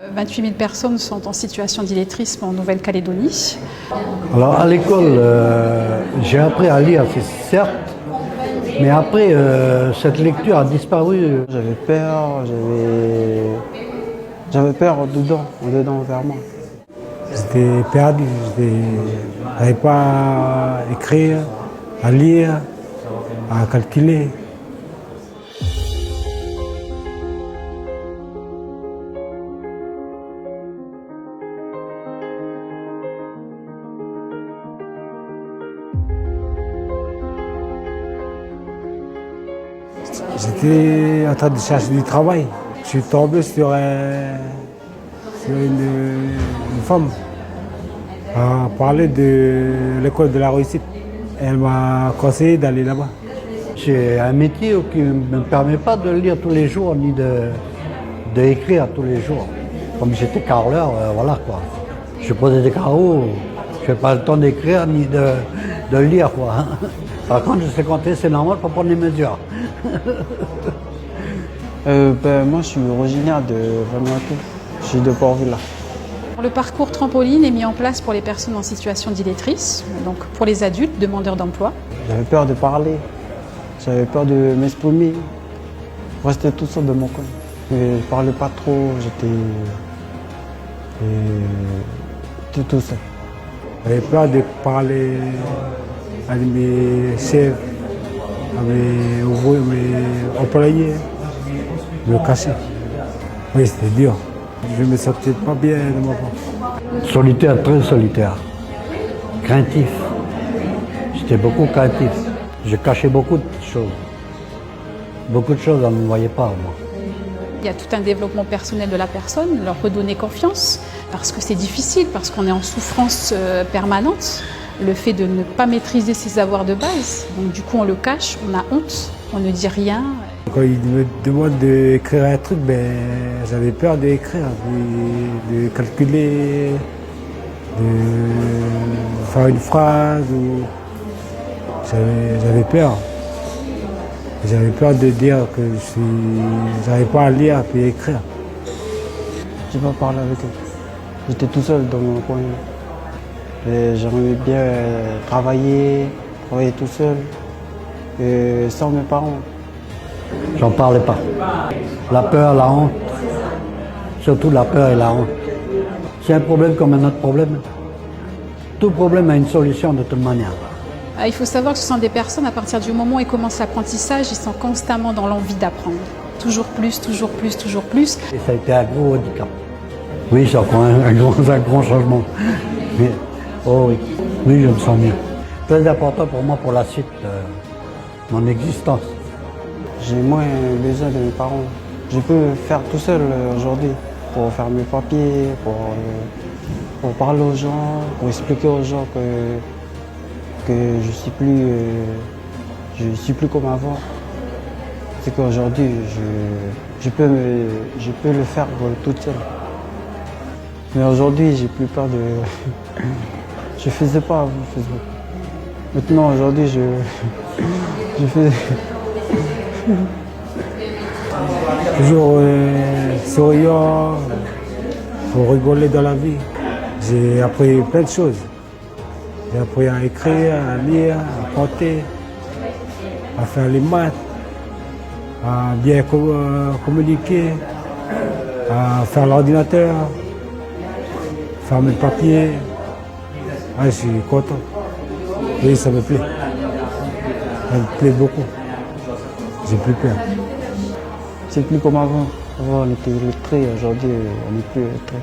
28 000 personnes sont en situation d'illettrisme en Nouvelle-Calédonie. Alors à l'école, j'ai appris à lire, c'est certes, mais après, cette lecture a disparu. J'avais peur dedans vers moi. J'étais perdu, je n'arrivais pas à écrire, à lire, à calculer. J'étais en train de chercher du travail. Je suis tombé sur une femme à parler de l'école de la réussite. Elle m'a conseillé d'aller là-bas. C'est un métier qui ne me permet pas de lire tous les jours ni d'écrire tous les jours. Comme j'étais carreleur, voilà quoi. Je posais des carreaux, je n'ai pas le temps d'écrire ni de lire quoi. Par contre, je sais compter, c'est normal pour prendre les mesures. Moi, je suis originaire de Vanuatu. Je suis de Port-Vila. Le parcours trampoline est mis en place pour les personnes en situation d'illettrisme, donc pour les adultes demandeurs d'emploi. J'avais peur de parler, j'avais peur de m'exprimer, rester tout seul dans mon coin. Je ne parlais pas trop, j'étais tout seul. J'avais peur de parler à mes chefs, à mes employés, me cacher. Oui, c'était dur. Je ne me sentais pas bien de mon corps. Solitaire, très solitaire. Craintif. J'étais beaucoup craintif. Je cachais beaucoup de choses. Beaucoup de choses, on ne me voyait pas, moi. Il y a tout un développement personnel de la personne, leur redonner confiance, parce que c'est difficile, parce qu'on est en souffrance permanente. Le fait de ne pas maîtriser ses avoirs de base, donc du coup on le cache, on a honte, on ne dit rien. Quand ils me demandent d'écrire un truc, j'avais peur d'écrire, de calculer, de faire une phrase. J'avais peur. J'avais peur de dire que je n'arrivais pas à lire et écrire. Je n'ai pas parlé avec eux. J'étais tout seul dans mon coin. J'aimerais bien travailler tout seul, sans mes parents. J'en parlais pas. La peur, la honte, surtout la peur et la honte. C'est un problème comme un autre problème. Tout problème a une solution de toute manière. Il faut savoir que ce sont des personnes, à partir du moment où ils commencent l'apprentissage, ils sont constamment dans l'envie d'apprendre. Toujours plus, toujours plus, toujours plus. Et ça a été un gros handicap. Oui, c'est encore un grand changement. Mais, oh oui, oui, je me sens mieux. Très important pour moi pour la suite de mon existence. J'ai moins besoin de mes parents. Je peux faire tout seul aujourd'hui pour faire mes papiers, pour parler aux gens, pour expliquer aux gens que je suis plus comme avant. C'est qu'aujourd'hui, je peux le faire toute seule. Mais aujourd'hui, j'ai plus peur de... Je faisais pas avant Facebook. Maintenant, aujourd'hui, je fais... Toujours souriant, pour rigoler dans la vie. J'ai appris plein de choses. J'ai appris à écrire, à lire, à compter, à faire les maths, à bien communiquer, à faire l'ordinateur, faire mes papiers. Ah, je suis content. Oui, ça me plaît. Ça me plaît beaucoup. J'ai plus peur. C'est plus comme avant. Avant, on était lettrés, aujourd'hui, on n'est plus lettrés.